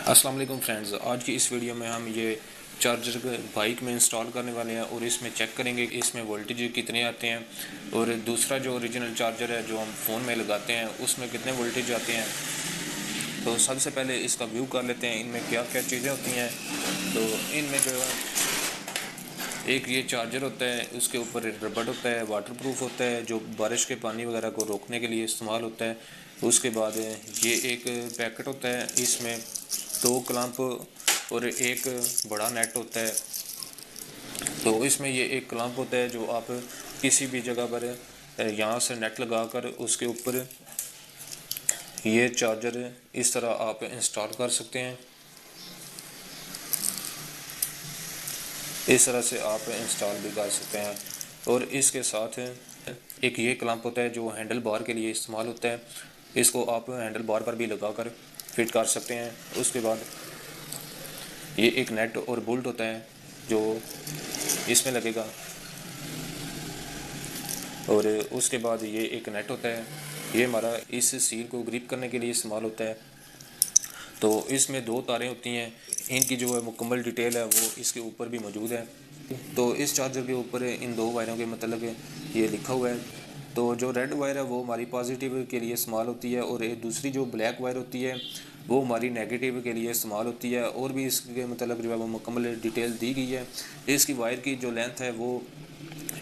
अस्सलाम वालेकुम फ्रेंड्स, आज की इस वीडियो में हम ये चार्जर बाइक में इंस्टॉल करने वाले हैं और इसमें चेक करेंगे कि इसमें वोल्टेज कितने आते हैं और दूसरा जो ओरिजिनल चार्जर है जो हम फ़ोन में लगाते हैं उसमें कितने वोल्टेज आते हैं। तो सबसे पहले इसका व्यू कर लेते हैं इनमें क्या क्या चीज़ें होती हैं। तो इनमें जो है एक ये चार्जर होता है, उसके ऊपर रबड़ होता है, वाटरप्रूफ होता है जो बारिश के पानी वगैरह को रोकने के लिए इस्तेमाल होता है। उसके बाद ये एक पैकेट होता है, इसमें 2 क्लैंप और एक बड़ा नेट होता है। तो इसमें ये एक क्लैंप होता है जो आप किसी भी जगह पर यहाँ से नेट लगाकर उसके ऊपर ये चार्जर इस तरह आप इंस्टॉल कर सकते हैं। इस तरह से आप इंस्टॉल भी कर सकते हैं। और इसके साथ एक ये क्लैंप होता है जो हैंडल बार के लिए इस्तेमाल होता है, इसको आप हैंडल बार पर भी लगाकर फिट कर सकते हैं। उसके बाद ये एक नेट और बोल्ट होता है जो इसमें लगेगा, और उसके बाद ये एक नेट होता है, ये हमारा इस सील को ग्रिप करने के लिए इस्तेमाल होता है। तो इसमें 2 तारें होती हैं, इनकी जो है मुकम्मल डिटेल है वो इसके ऊपर भी मौजूद है। तो इस चार्जर के ऊपर इन 2 वायरों के मतलब ये लिखा हुआ है। तो जो रेड वायर है वो हमारी पॉजिटिव के लिए इस्तेमाल होती है और एक दूसरी जो ब्लैक वायर होती है वो हमारी नेगेटिव के लिए इस्तेमाल होती है। और भी इसके मतलब जो है वो मुकम्मल डिटेल दी गई है। इसकी वायर की जो लेंथ है वो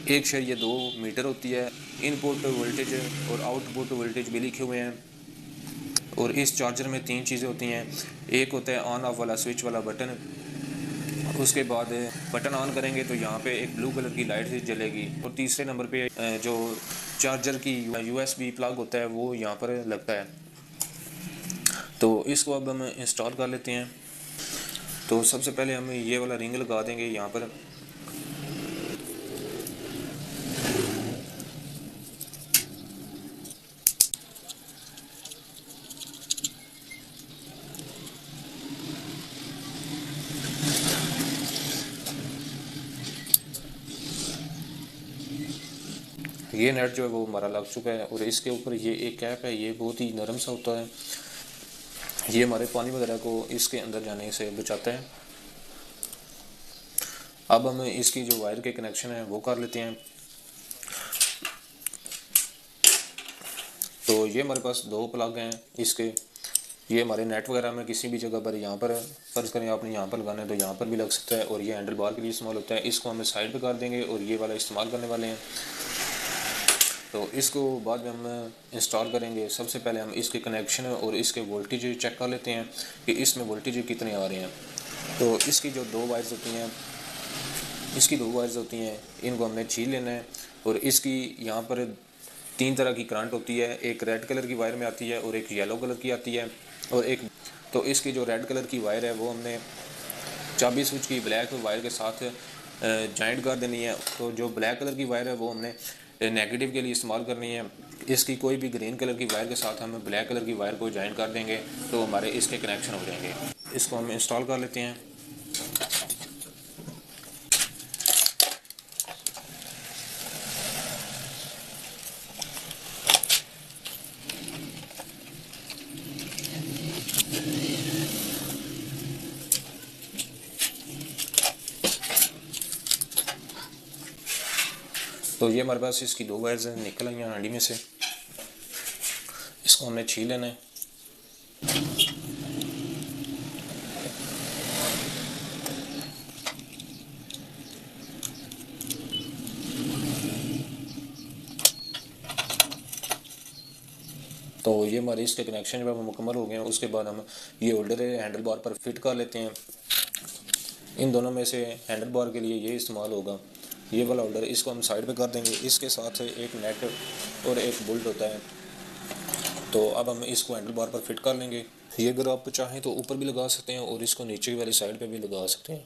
1.2 मीटर होती है। इनपुट वोल्टेज और आउटपुट वोल्टेज भी लिखे हुए हैं। और इस चार्जर में 3 चीज़ें होती हैं। एक होता है ऑन ऑफ वाला स्विच वाला बटन, उसके बाद बटन ऑन करेंगे तो यहाँ पे एक ब्लू कलर की लाइट जलेगी। और तीसरे नंबर पे जो चार्जर की USB प्लग होता है वो यहाँ पर लगता है। तो इसको अब हम इंस्टॉल कर लेते हैं। तो सबसे पहले हम ये वाला रिंग लगा देंगे यहाँ पर। ये नेट जो है वो हमारा लग चुका है और इसके ऊपर ये एक कैप है, ये बहुत ही नरम सा होता है, ये हमारे पानी वगैरह को इसके अंदर जाने से बचाता है। अब हम इसकी जो वायर के कनेक्शन है वो कर लेते हैं। तो ये हमारे पास 2 प्लग हैं इसके, ये हमारे नेट वगैरह में किसी भी जगह पर, यहाँ पर फ़र्ज़ करें आपने यहाँ पर लगाना है तो यहाँ पर भी लग सकता है। और ये हैंडल बार के लिए इस्तेमाल होता है, इसको हम साइड पे कर देंगे और ये वाला इस्तेमाल करने वाले हैं। तो इसको बाद में हम इंस्टॉल करेंगे। सबसे पहले हम इसके कनेक्शन और इसके वोल्टेज चेक कर लेते हैं कि इसमें वोल्टेज कितने आ रहे हैं। तो इसकी जो 2 वायर्स होती हैं, इनको हमने छील लेना है। और इसकी यहाँ पर 3 तरह की करंट होती है, एक रेड कलर की वायर में आती है और एक येलो कलर की आती है और एक। तो इसकी जो रेड कलर की वायर है वो हमने चाबी स्विच की ब्लैक वायर के साथ जॉइंट कर देनी है। तो जो ब्लैक कलर की वायर है वो हमने नेगेटिव के लिए इस्तेमाल करनी है। इसकी कोई भी ग्रीन कलर की वायर के साथ हम ब्लैक कलर की वायर को जॉइंट कर देंगे तो हमारे इसके कनेक्शन हो जाएंगे। इसको हम इंस्टॉल कर लेते हैं। तो ये हमारे पास इसकी 2 वायर्स निकल आई हैं हांडी में से, इसको हमने छील लेना है। तो ये हमारे इसके कनेक्शन जो है वो मुकम्मल हो गए हैं। उसके बाद हम ये होल्डर हैंडल बार पर फिट कर लेते हैं। इन दोनों में से हैंडल बार के लिए ये इस्तेमाल होगा, ये वाला होल्डर, इसको हम साइड पे कर देंगे। इसके साथ एक नेट और एक बोल्ट होता है। तो अब हम इसको हैंडल बार पर फिट कर लेंगे। ये अगर आप चाहें तो ऊपर भी लगा सकते हैं और इसको नीचे वाली साइड पे भी लगा सकते हैं।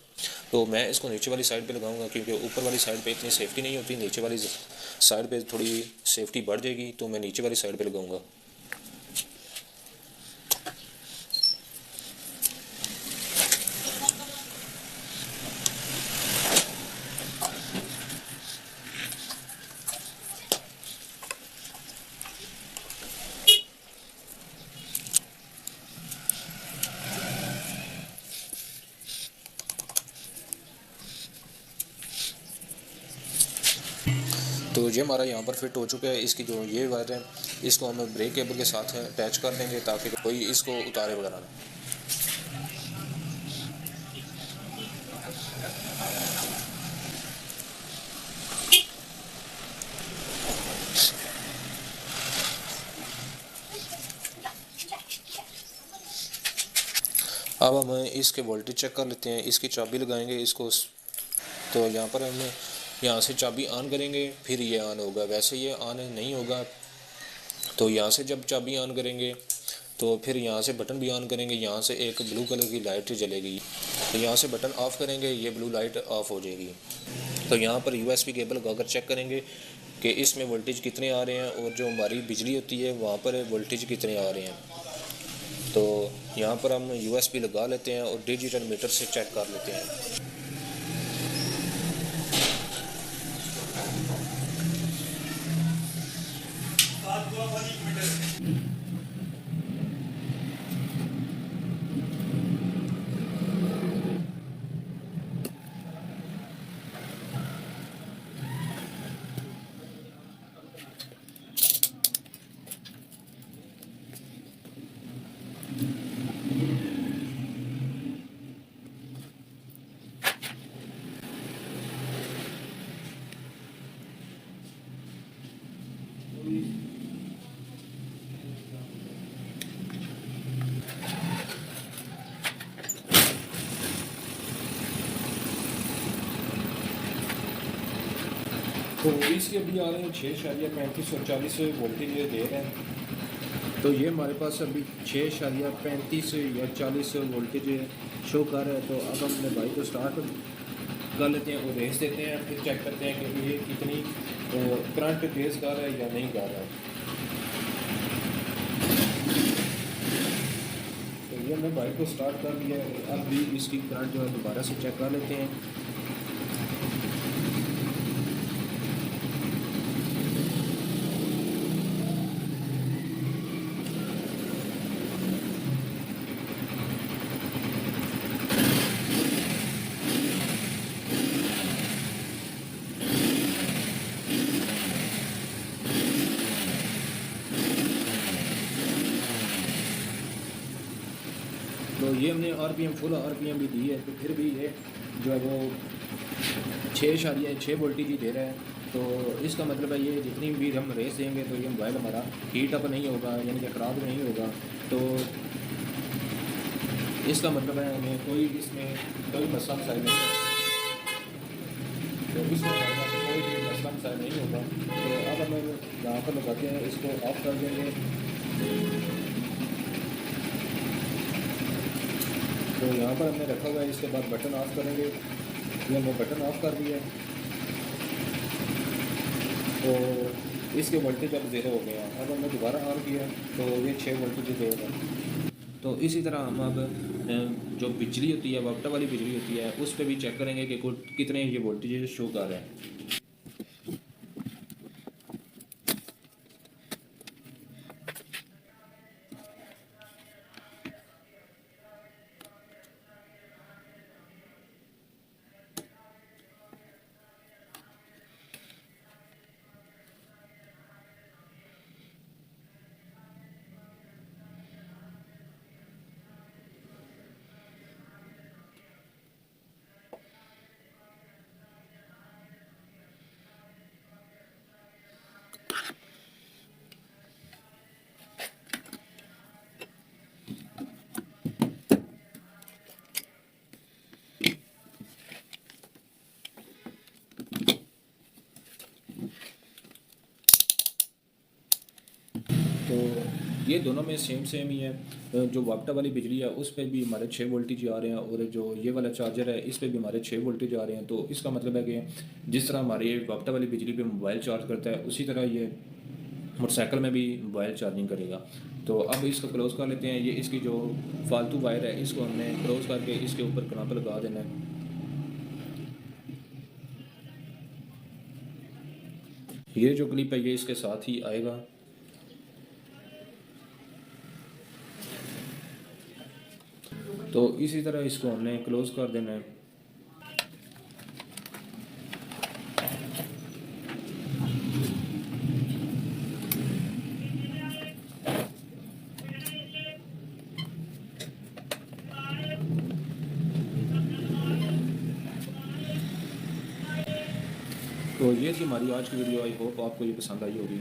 तो मैं इसको नीचे वाली साइड पे लगाऊंगा क्योंकि ऊपर वाली साइड पे इतनी सेफ्टी नहीं होती, नीचे वाली साइड पे थोड़ी सेफ्टी बढ़ जाएगी, तो मैं नीचे वाली साइड पे लगाऊंगा। तो ये हमारा यहाँ पर फिट हो चुका है। इसकी जो ये वायर है इसको हम ब्रेक केबल के साथ अटैच कर देंगे ताकि कोई इसको उतारे वगैरह ना। अब हम इसके वोल्टेज चेक कर लेते हैं। इसकी चाबी लगाएंगे इसको, तो यहाँ पर हम यहाँ से चाबी ऑन करेंगे फिर ये ऑन होगा, वैसे ये ऑन नहीं होगा। तो यहाँ से जब चाबी ऑन करेंगे तो फिर यहाँ से बटन भी ऑन करेंगे, यहाँ से एक ब्लू कलर की लाइट जलेगी। तो यहाँ से बटन ऑफ़ करेंगे, ये ब्लू लाइट ऑफ हो जाएगी। तो यहाँ पर USB केबल लगाकर चेक करेंगे कि इसमें वोल्टेज कितने आ रहे हैं और जो हमारी बिजली होती है वहाँ पर वोल्टेज कितने आ रहे हैं। तो यहाँ पर हम USB लगा लेते हैं और डिजिटल मीटर से चेक कर लेते हैं। तो इसके अभी आ रहे हैं 6.35 और 40 वोल्टेज दे रहे हैं। तो ये हमारे पास अभी 6.35 या 40 वोल्टेज शो कर रहा है। तो अब हम अपने बाइक को स्टार्ट कर लेते हैं और रेस देते हैं, फिर चेक करते हैं कि ये कितनी करंट तेज़ कर रहा है या नहीं कर रहा है। तो ये हमने बाइक को स्टार्ट कर लिया है। अब भी इसकी करंट जो है दोबारा से चेक कर लेते हैं। तो ये हमने RPM फुल RPM भी दी है, तो फिर भी ये जो है वो 6.6 वोल्टेज ही दे रहा है। तो इसका मतलब है ये जितनी भी हम रेस देंगे तो ये मोबाइल हमारा हीट अप नहीं होगा, यानी कि ख़राब नहीं होगा। तो इसका मतलब है हमें कोई इसमें कोई मसला मसाइल नहीं है। तो इसमें कोई भी मसला मसाइल नहीं होगा। तो अब हम यहाँ पर लगाते हैं, इसको ऑफ कर देंगे। तो यहाँ पर हमने रखा हुआ है, इसके बाद बटन ऑफ करेंगे। ये हमने बटन ऑफ कर दिया है। तो इसके वोल्टेज अब ज़ीरो हो गया। अब हमने दोबारा ऑन किया तो ये 6 वोल्टेज देगा। तो इसी तरह हम अब जो बिजली होती है, वापटा वाली बिजली होती है, उस पर भी चेक करेंगे कि कितने ये वोल्टेज शो कर रहे हैं। तो ये दोनों में सेम ही है। जो वापटा वाली बिजली है उस पर भी हमारे 6 वोल्टेज आ रहे हैं और जो ये वाला चार्जर है इस पर भी हमारे 6 वोल्टेज आ रहे हैं। तो इसका मतलब है कि जिस तरह हमारे वापटा वाली बिजली पे मोबाइल चार्ज करता है उसी तरह ये मोटरसाइकिल में भी मोबाइल चार्जिंग करेगा। तो अब इसको क्लोज़ कर लेते हैं। ये इसकी जो फालतू वायर है इसको हमने क्लोज़ करके इसके ऊपर कनाप लगा देना है। ये जो क्लिप है ये इसके साथ ही आएगा। तो इसी तरह इसको हमने क्लोज़ कर देना है। तो ये थी हमारी आज की वीडियो। आई होप आपको ये पसंद आई होगी।